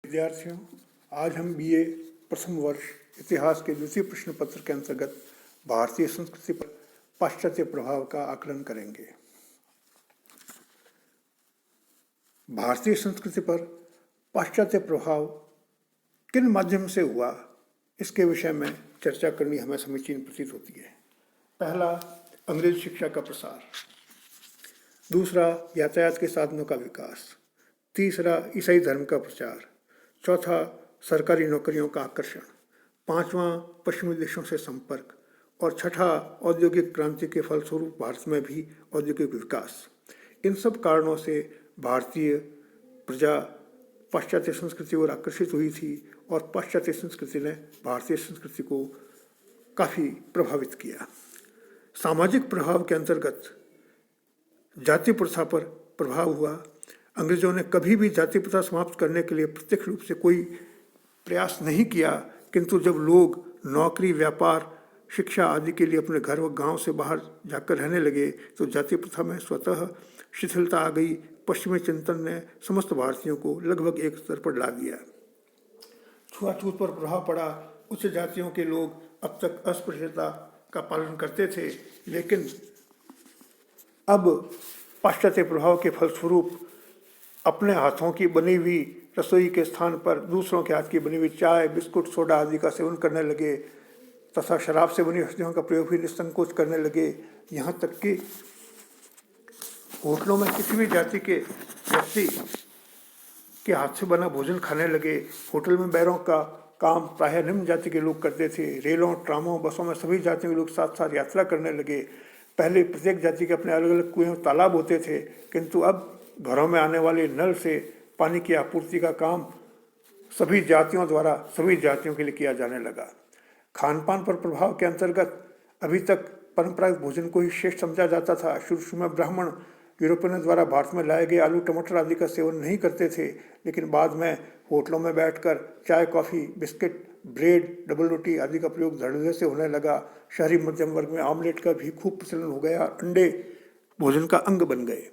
विद्यार्थियों, आज हम बीए प्रथम वर्ष इतिहास के द्वितीय प्रश्न पत्र के अंतर्गत भारतीय संस्कृति पर पाश्चात्य प्रभाव का आकलन करेंगे। भारतीय संस्कृति पर पाश्चात्य प्रभाव किन माध्यम से हुआ, इसके विषय में चर्चा करनी हमें समीचीन प्रतीत होती है। पहला, अंग्रेज शिक्षा का प्रसार। दूसरा, यातायात के साधनों का विकास। तीसरा, ईसाई धर्म का प्रचार। चौथा, सरकारी नौकरियों का आकर्षण। पांचवां, पश्चिमी देशों से संपर्क। और छठा, औद्योगिक क्रांति के फलस्वरूप भारत में भी औद्योगिक विकास। इन सब कारणों से भारतीय प्रजा पाश्चात्य संस्कृति ओर आकर्षित हुई थी और पाश्चात्य संस्कृति ने भारतीय संस्कृति को काफ़ी प्रभावित किया। सामाजिक प्रभाव के अंतर्गत जाति प्रथा पर प्रभाव हुआ। अंग्रेजों ने कभी भी जाति प्रथा समाप्त करने के लिए प्रत्यक्ष रूप से कोई प्रयास नहीं किया, किंतु जब लोग नौकरी, व्यापार, शिक्षा आदि के लिए अपने घर व गांव से बाहर जाकर रहने लगे तो जाति प्रथा में स्वतः शिथिलता आ गई। पश्चिमी चिंतन ने समस्त भारतीयों को लगभग एक स्तर पर ला दिया। छुआछूत पर प्रभाव पड़ा। उच्च जातियों के लोग अब तक अस्पृश्यता का पालन करते थे, लेकिन अब पाश्चात्य प्रभाव के फलस्वरूप अपने हाथों की बनी हुई रसोई के स्थान पर दूसरों के हाथ की बनी हुई चाय, बिस्कुट, सोडा आदि का सेवन करने लगे तथा शराब से बनी वस्तुओं का प्रयोग भी निसंकोच करने लगे। यहाँ तक कि होटलों में किसी भी जाति के व्यक्ति के हाथ से बना भोजन खाने लगे। होटल में बैरों का काम प्रायः निम्न जाति के लोग करते थे। रेलों, ट्रामों, बसों में सभी जातियों के लोग साथ साथ यात्रा करने लगे। पहले प्रत्येक जाति के अपने अलग अलग कुएं, तालाब होते थे, किंतु अब घरों में आने वाले नल से पानी की आपूर्ति का काम सभी जातियों द्वारा सभी जातियों के लिए किया जाने लगा। खान पान पर प्रभाव के अंतर्गत अभी तक परंपरागत भोजन को ही श्रेष्ठ समझा जाता था। शुरू में ब्राह्मण यूरोपियनों द्वारा भारत में लाए गए आलू, टमाटर आदि का सेवन नहीं करते थे, लेकिन बाद में होटलों में बैठकर चाय, कॉफ़ी, बिस्किट, ब्रेड, डबल रोटी आदि का प्रयोग धड़ल्ले से होने लगा। शहरी मध्यम वर्ग में आमलेट का भी खूब प्रचलन हो गया। अंडे भोजन का अंग बन गए।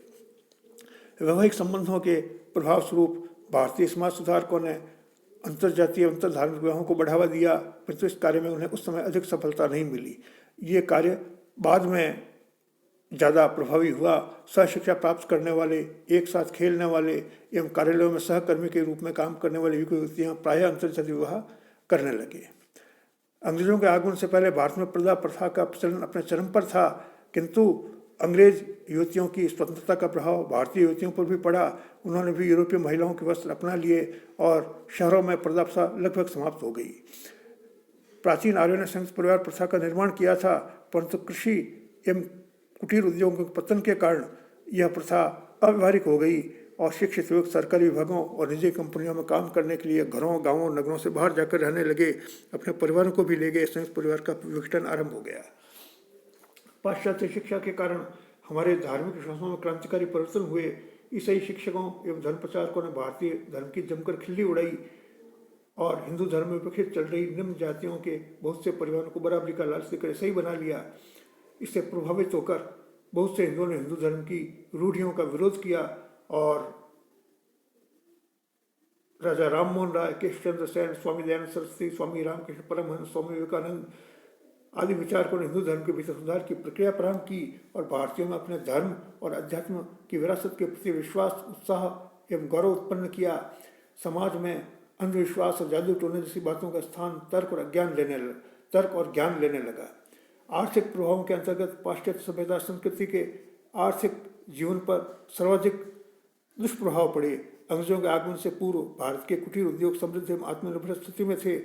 वैवाहिक संबंधों के प्रभाव स्वरूप भारतीय समाज सुधारकों ने अंतर्जातीय अंतर्धार्मिक विवाहों को बढ़ावा दिया, परंतु इस कार्य में उन्हें उस समय अधिक सफलता नहीं मिली। ये कार्य बाद में ज़्यादा प्रभावी हुआ। सहशिक्षा प्राप्त करने वाले, एक साथ खेलने वाले एवं कार्यालयों में सहकर्मी के रूप में काम करने वाले युवतियाँ प्रायः अंतर्जातीय विवाह करने लगे। अंग्रेजों के आगमन से पहले भारत में प्रदा प्रथा का प्रचलन अपने चरम पर था, किंतु अंग्रेज युवतियों की स्वतंत्रता का प्रभाव भारतीय युवतियों पर भी पड़ा। उन्होंने भी यूरोपीय महिलाओं के वस्त्र अपना लिए और शहरों में पर्दा प्रथा लगभग समाप्त हो गई। प्राचीन आर्यों ने संयुक्त परिवार प्रथा का निर्माण किया था, परंतु कृषि एवं कुटीर उद्योगों के पतन के कारण यह प्रथा अव्यावहारिक हो गई और शिक्षित युवक सरकारी विभागों और निजी कंपनियों में काम करने के लिए घरों, गाँवों, नगरों से बाहर जाकर रहने लगे। अपने परिवारों को भी ले गए। संयुक्त परिवार का विघटन आरंभ हो गया। पाश्चात्य शिक्षा के कारण हमारे धार्मिक विश्वासों में क्रांतिकारी परिवर्तन हुए। ईसाई शिक्षकों एवं धर्म प्रचारकों ने भारतीय धर्म की जमकर खिल्ली उड़ाई और हिंदू धर्म में विकसित चल रही निम्न जातियों के बहुत से परिवारों को बराबरी का लालच देकर ऐसा ही बना लिया। इससे प्रभावित होकर बहुत से हिंदुओं ने हिंदू धर्म की रूढ़ियों का विरोध किया और राजा राम मोहन राय, केशवचंद्र सेन, स्वामी दयानंद सरस्वती, स्वामी रामकृष्ण परमहंस, स्वामी विवेकानंद आदि विचारकों ने हिंदू धर्म के भीतर सुधार की प्रक्रिया प्रारंभ की और भारतीयों में अपने धर्म और अध्यात्म की विरासत के प्रति विश्वास, उत्साह एवं गौरव उत्पन्न किया। समाज में अंधविश्वास और जादू टोने जैसी बातों का स्थान तर्क और ज्ञान लेने लगा। आर्थिक प्रभावों के अंतर्गत पाश्चात्य सभ्यता संस्कृति के आर्थिक जीवन पर सर्वाधिक दुष्प्रभाव पड़े। अंग्रेजों के आगमन से पूर्व भारत के कुटीर उद्योग समृद्ध एवं आत्मनिर्भर स्थिति में थे।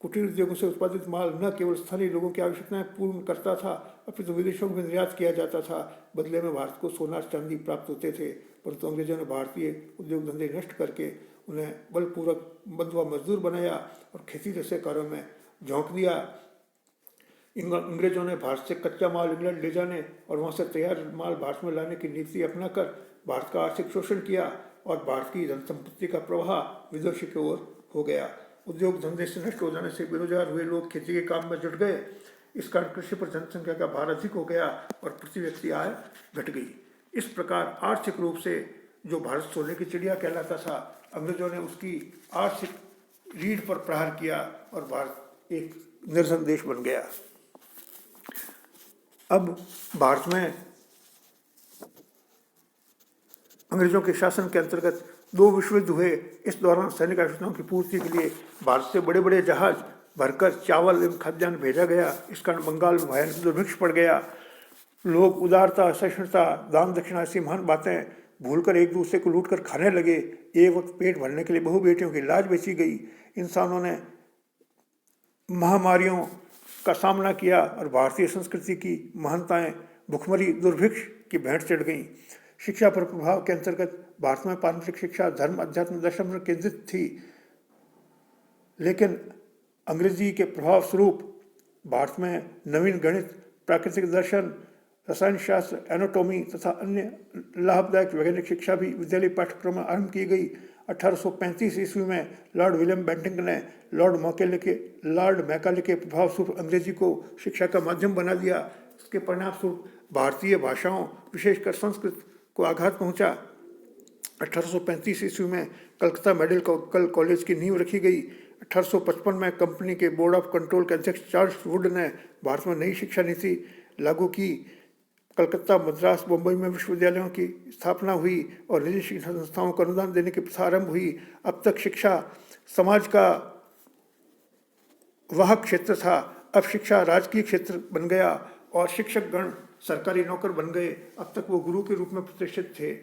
कुटीर उद्योगों से उत्पादित माल न केवल स्थानीय लोगों की आवश्यकताएं पूर्ण करता था, अपितु विदेशों में निर्यात किया जाता था। बदले में भारत को सोना, चांदी प्राप्त होते थे, परंतु अंग्रेजों ने भारतीय उद्योग धंधे नष्ट करके उन्हें बलपूर्वक बंधुआ मजदूर बनाया और खेती जैसे कार्यों में झोंक दिया। अंग्रेजों ने भारत से कच्चा माल इंग्लैंड ले जाने और वहाँ से तैयार माल भारत में लाने की नीति अपनाकर भारत का आर्थिक शोषण किया और भारत की धन संपत्ति का प्रवाह विदेशी की ओर हो गया। उद्योग धंधे से नष्ट हो जाने से बेरोजगार हुए लोग खेती के काम में जुट गए। इस कारण कृषि पर जनसंख्या का भार अधिक हो गया और प्रति व्यक्ति आय घट गई। इस प्रकार आर्थिक रूप से जो भारत सोने की चिड़िया कहलाता था अंग्रेजों ने उसकी आर्थिक रीढ़ पर प्रहार किया और भारत एक निर्धन देश बन गया। अब भारत में अंग्रेजों के शासन के अंतर्गत 2 विश्व युद्ध हुए। इस दौरान सैनिक आवश्यकताओं की पूर्ति के लिए भारत से बड़े बड़े जहाज भरकर चावल एवं खाद्यान्न भेजा गया। इस कारण बंगाल में भयानक दुर्भिक्ष पड़ गया। लोग उदारता, सहिष्णुता, दान दक्षिणा ऐसी महान बातें भूलकर एक दूसरे को लूटकर खाने लगे। एक वक्त पेट भरने के लिए बहु बेटियों की लाज बेची गई। इंसानों ने महामारियों का सामना किया और भारतीय संस्कृति की महानताएं भुखमरी दुर्भिक्ष की भेंट चढ़ गईं। शिक्षा पर प्रभाव के अंतर्गत भारत में पारंपरिक शिक्षा धर्म, अध्यात्म, दर्शन पर केंद्रित थी, लेकिन अंग्रेजी के प्रभाव स्वरूप भारत में नवीन गणित, प्राकृतिक दर्शन, रसायन शास्त्र, एनाटॉमी तथा अन्य लाभदायक वैज्ञानिक शिक्षा भी विद्यालय पाठ्यक्रम में आरंभ की गई। 1835 ईस्वी में लॉर्ड विलियम बेंटिंक ने लॉर्ड मैकाले के प्रभाव स्वरूप अंग्रेजी को शिक्षा का माध्यम बना दिया। इसके परिणाम स्वरूप भारतीय भाषाओं, विशेषकर संस्कृत को आघात पहुंचा। 1835 ईस्वी में कलकत्ता मेडिकल कॉलेज की नींव रखी गई। 1855 में कंपनी के बोर्ड ऑफ कंट्रोल के अध्यक्ष चार्ल्स वुड ने भारत में नई शिक्षा नीति लागू की। कलकत्ता, मद्रास, मुंबई में विश्वविद्यालयों की स्थापना हुई और निजी शिक्षा संस्थाओं को अनुदान देने की प्रथा आरंभ हुई। अब तक शिक्षा समाज का वाहक क्षेत्र था, अब शिक्षा राजकीय क्षेत्र बन गया और शिक्षक गण सरकारी नौकर बन गए। अब तक वो गुरु के रूप में प्रतिष्ठित थे।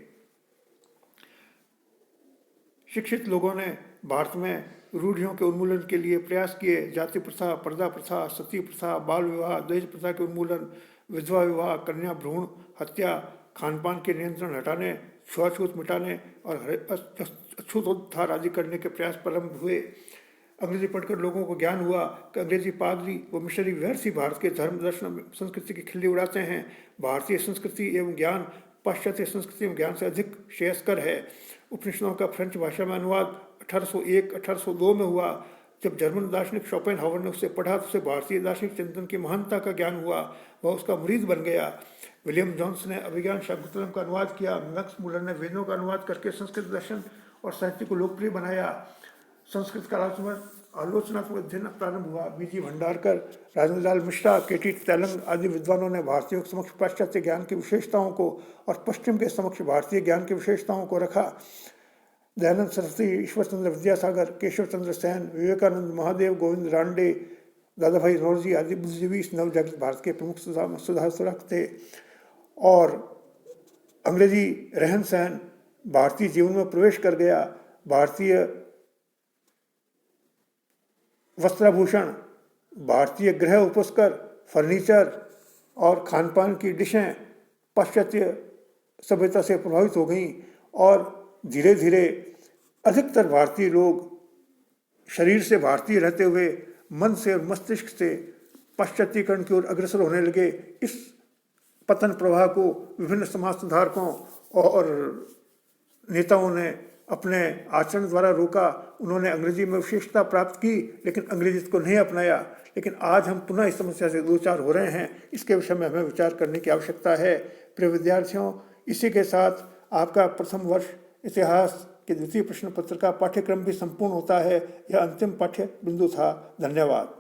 शिक्षित लोगों ने भारत में रूढ़ियों के उन्मूलन के लिए प्रयास किए। जाति प्रथा, पर्दा प्रथा, सती प्रथा, बाल विवाह, दहेज प्रथा के उन्मूलन, विधवा विवाह, कन्या भ्रूण हत्या, खान-पान के नियंत्रण हटाने, छुआछूत मिटाने और अछूतोद्धार आदि करने के प्रयास प्रारंभ हुए। अंग्रेजी पढ़कर लोगों को ज्ञान हुआ कि अंग्रेजी पादरी व मिशनरी व्यर्थ ही भारत के धर्म, दर्शन, संस्कृति की खिल्ली उड़ाते हैं। भारतीय संस्कृति एवं ज्ञान पाश्चात्य संस्कृति एवं ज्ञान से अधिक श्रेयस्कर है। उपनिषदों का फ्रेंच भाषा में अनुवाद 1801-1802 में हुआ। जब जर्मन दार्शनिक शोपेनहावर ने उसे पढ़ा तो उसे भारतीय दार्शनिक चिंतन की महानता का ज्ञान हुआ। वह उसका मुरीद बन गया। विलियम जोन्स ने अभिज्ञान शाकुंतलम का अनुवाद किया। मैक्स मुलर ने वेदों का अनुवाद करके संस्कृत दर्शन और साहित्य को लोकप्रिय बनाया। संस्कृत का आलोचनात्मक अध्ययन प्रारंभ हुआ। बीजी भंडारकर, राजेंद्र लाल मिश्रा, केटी तेलंग आदि विद्वानों ने भारतीयों के समक्ष पाश्चात्य ज्ञान की विशेषताओं को और पश्चिम के समक्ष भारतीय ज्ञान की विशेषताओं को रखा। दयानंद सरस्वती, ईश्वर चंद्र विद्यासागर, केशव चंद्र सेन, विवेकानंद, महादेव गोविंद रानडे, दादा भाई नौरोजी आदि बुद्धिजीवी इस नवजागृत भारत के प्रमुख सुधारक थे। और अंग्रेजी रहन सहन भारतीय जीवन में प्रवेश कर गया। भारतीय वस्त्राभूषण, भारतीय गृह उपस्कर, फर्नीचर और खान पान की डिशें पाश्चात्य सभ्यता से प्रभावित हो गईं और धीरे धीरे अधिकतर भारतीय लोग शरीर से भारतीय रहते हुए मन से और मस्तिष्क से पाश्चात्यकरण की ओर अग्रसर होने लगे। इस पतन प्रवाह को विभिन्न समाज सुधारकों और नेताओं ने अपने आचरण द्वारा रोका। उन्होंने अंग्रेजी में विशेषता प्राप्त की लेकिन अंग्रेजी को नहीं अपनाया। लेकिन आज हम पुनः इस समस्या से दो चार हो रहे हैं। इसके विषय में हमें विचार करने की आवश्यकता है। प्रिय विद्यार्थियों, इसी के साथ आपका प्रथम वर्ष इतिहास के द्वितीय प्रश्न पत्र का पाठ्यक्रम भी संपूर्ण होता है। यह अंतिम पाठ्य बिंदु था। धन्यवाद।